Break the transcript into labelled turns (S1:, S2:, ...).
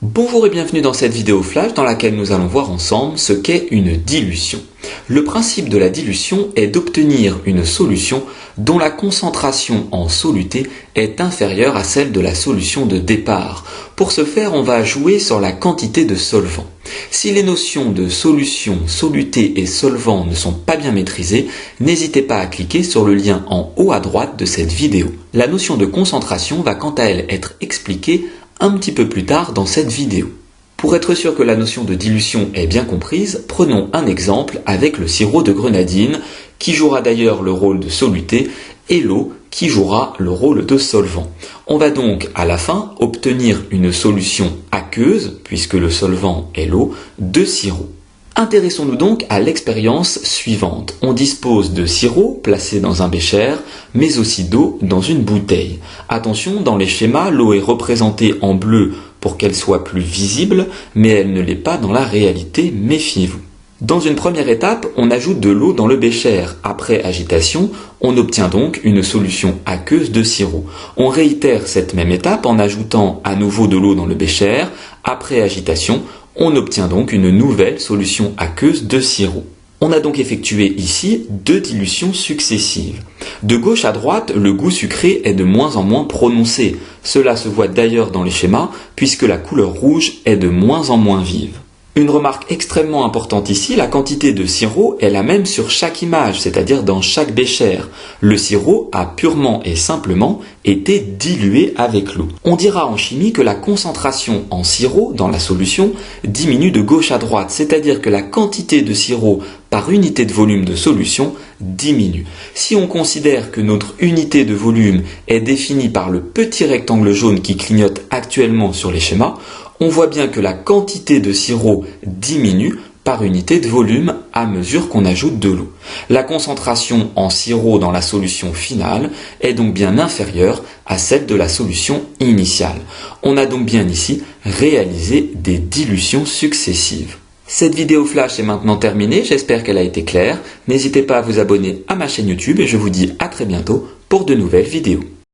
S1: Bonjour et bienvenue dans cette vidéo flash dans laquelle nous allons voir ensemble ce qu'est une dilution. Le principe de la dilution est d'obtenir une solution dont la concentration en soluté est inférieure à celle de la solution de départ. Pour ce faire, on va jouer sur la quantité de solvant. Si les notions de solution, soluté et solvant ne sont pas bien maîtrisées, n'hésitez pas à cliquer sur le lien en haut à droite de cette vidéo. La notion de concentration va quant à elle être expliquée un petit peu plus tard dans cette vidéo. Pour être sûr que la notion de dilution est bien comprise, prenons un exemple avec le sirop de grenadine, qui jouera d'ailleurs le rôle de soluté, et l'eau, qui jouera le rôle de solvant. On va donc à la fin obtenir une solution aqueuse, puisque le solvant est l'eau, de sirop. Intéressons-nous donc à l'expérience suivante. On dispose de sirop placé dans un bécher, mais aussi d'eau dans une bouteille. Attention, dans les schémas, l'eau est représentée en bleu pour qu'elle soit plus visible, mais elle ne l'est pas dans la réalité, méfiez-vous. Dans une première étape, on ajoute de l'eau dans le bécher. Après agitation, on obtient donc une solution aqueuse de sirop. On réitère cette même étape en ajoutant à nouveau de l'eau dans le bécher. Après agitation, on obtient donc une nouvelle solution aqueuse de sirop. On a donc effectué ici deux dilutions successives. De gauche à droite, le goût sucré est de moins en moins prononcé. Cela se voit d'ailleurs dans les schémas, puisque la couleur rouge est de moins en moins vive. Une remarque extrêmement importante ici, la quantité de sirop est la même sur chaque image, c'est-à-dire dans chaque bécher. Le sirop a purement et simplement été dilué avec l'eau. On dira en chimie que la concentration en sirop dans la solution diminue de gauche à droite, c'est-à-dire que la quantité de sirop par unité de volume de solution diminue. Si on considère que notre unité de volume est définie par le petit rectangle jaune qui clignote actuellement sur les schémas, on voit bien que la quantité de sirop diminue par unité de volume à mesure qu'on ajoute de l'eau. La concentration en sirop dans la solution finale est donc bien inférieure à celle de la solution initiale. On a donc bien ici réalisé des dilutions successives. Cette vidéo flash est maintenant terminée, j'espère qu'elle a été claire. N'hésitez pas à vous abonner à ma chaîne YouTube et je vous dis à très bientôt pour de nouvelles vidéos.